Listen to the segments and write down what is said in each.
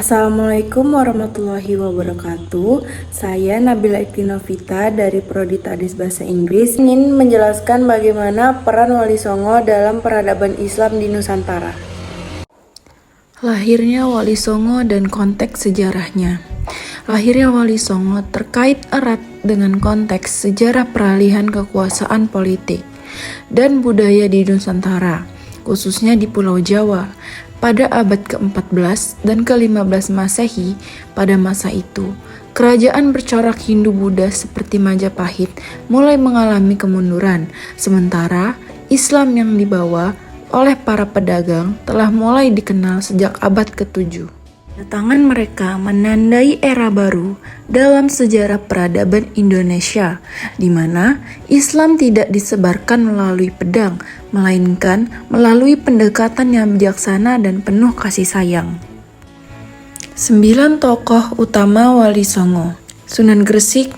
Assalamualaikum warahmatullahi wabarakatuh. Saya Nabila Iktinovita dari Prodi Tadis Bahasa Inggris ingin menjelaskan bagaimana peran Wali Songo dalam peradaban Islam di Nusantara. Lahirnya Wali Songo dan konteks sejarahnya. Lahirnya Wali Songo terkait erat dengan konteks sejarah peralihan kekuasaan politik dan budaya di Nusantara, khususnya di Pulau Jawa, pada abad ke-14 dan ke-15 Masehi. Pada masa itu, kerajaan bercorak Hindu-Buddha seperti Majapahit mulai mengalami kemunduran, sementara Islam yang dibawa oleh para pedagang telah mulai dikenal sejak abad ke-7. Kedatangan mereka menandai era baru dalam sejarah peradaban Indonesia, di mana Islam tidak disebarkan melalui pedang, melainkan melalui pendekatan yang bijaksana dan penuh kasih sayang. 9 tokoh utama Wali Songo: Sunan Gresik,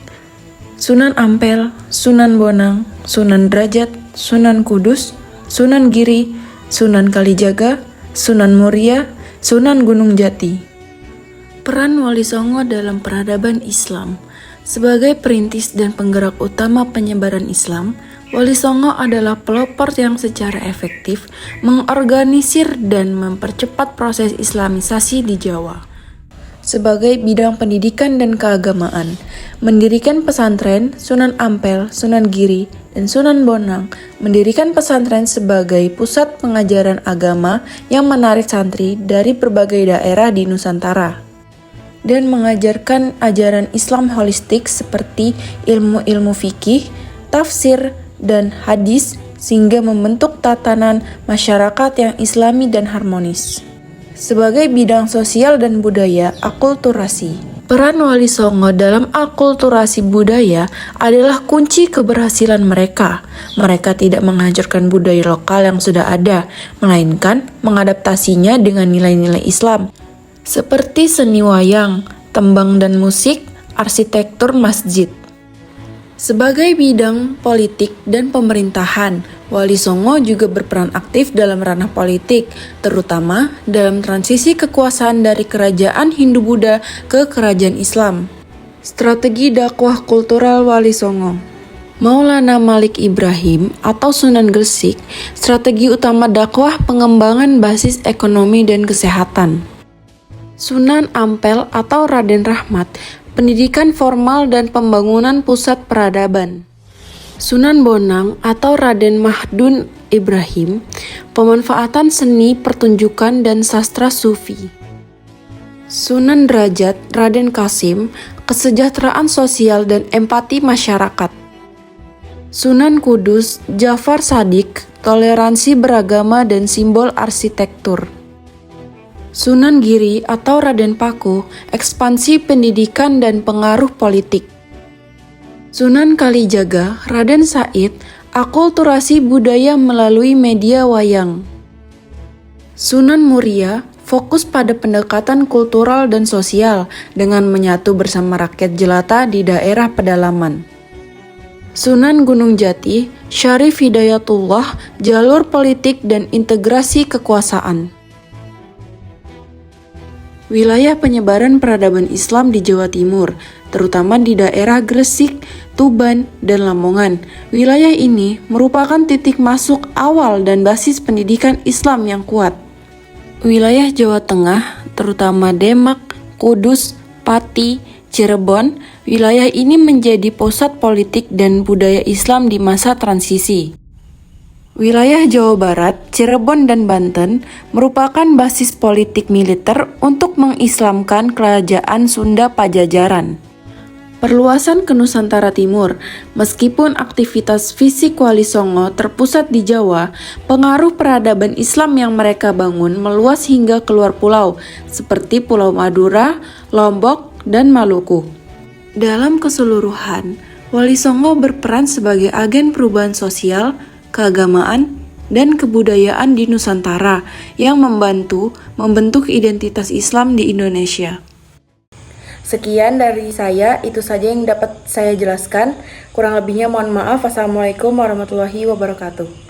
Sunan Ampel, Sunan Bonang, Sunan Derajat, Sunan Kudus, Sunan Giri, Sunan Kalijaga, Sunan Muria, Sunan Gunung Jati. Peran Wali Songo dalam peradaban Islam. Sebagai perintis dan penggerak utama penyebaran Islam, Wali Songo adalah pelopor yang secara efektif mengorganisir dan mempercepat proses Islamisasi di Jawa. Sebagai bidang pendidikan dan keagamaan, mendirikan pesantren Sunan Ampel, Sunan Giri, dan Sunan Bonang, mendirikan pesantren sebagai pusat pengajaran agama yang menarik santri dari berbagai daerah di Nusantara, dan mengajarkan ajaran Islam holistik seperti ilmu-ilmu fikih, tafsir, dan hadis sehingga membentuk tatanan masyarakat yang islami dan harmonis. Sebagai bidang sosial dan budaya, akulturasi. Peran Wali Songo dalam akulturasi budaya adalah kunci keberhasilan mereka. Mereka tidak menghancurkan budaya lokal yang sudah ada, melainkan mengadaptasinya dengan nilai-nilai Islam, seperti seni wayang, tembang dan musik, arsitektur masjid. Sebagai bidang politik dan pemerintahan, Wali Songo juga berperan aktif dalam ranah politik, terutama dalam transisi kekuasaan dari kerajaan Hindu-Buddha ke kerajaan Islam. Strategi dakwah kultural Wali Songo. Maulana Malik Ibrahim atau Sunan Gresik, strategi utama dakwah pengembangan basis ekonomi dan kesehatan. Sunan Ampel atau Raden Rahmat, pendidikan formal dan pembangunan pusat peradaban. Sunan Bonang atau Raden Mahdun Ibrahim, pemanfaatan seni, pertunjukan, dan sastra sufi. Sunan Derajat Raden Kasim, kesejahteraan sosial dan empati masyarakat. Sunan Kudus Jafar Shadiq, toleransi beragama dan simbol arsitektur. Sunan Giri atau Raden Paku, ekspansi pendidikan dan pengaruh politik. Sunan Kalijaga Raden Said, akulturasi budaya melalui media wayang. Sunan Muria, fokus pada pendekatan kultural dan sosial dengan menyatu bersama rakyat jelata di daerah pedalaman. Sunan Gunung Jati, Syarif Hidayatullah, jalur politik dan integrasi kekuasaan. Wilayah penyebaran peradaban Islam di Jawa Timur, terutama di daerah Gresik, Tuban, dan Lamongan. Wilayah ini merupakan titik masuk awal dan basis pendidikan Islam yang kuat. Wilayah Jawa Tengah, terutama Demak, Kudus, Pati, Cirebon, wilayah ini menjadi pusat politik dan budaya Islam di masa transisi. Wilayah Jawa Barat, Cirebon, dan Banten merupakan basis politik militer untuk mengislamkan kerajaan Sunda Pajajaran. Perluasan ke Nusantara Timur. Meskipun aktivitas fisik Wali Songo terpusat di Jawa, pengaruh peradaban Islam yang mereka bangun meluas hingga keluar pulau, seperti Pulau Madura, Lombok, dan Maluku. Dalam keseluruhan, Wali Songo berperan sebagai agen perubahan sosial, keagamaan, dan kebudayaan di Nusantara yang membantu membentuk identitas Islam di Indonesia. Sekian dari saya, itu saja yang dapat saya jelaskan. Kurang lebihnya mohon maaf. Wassalamualaikum warahmatullahi wabarakatuh.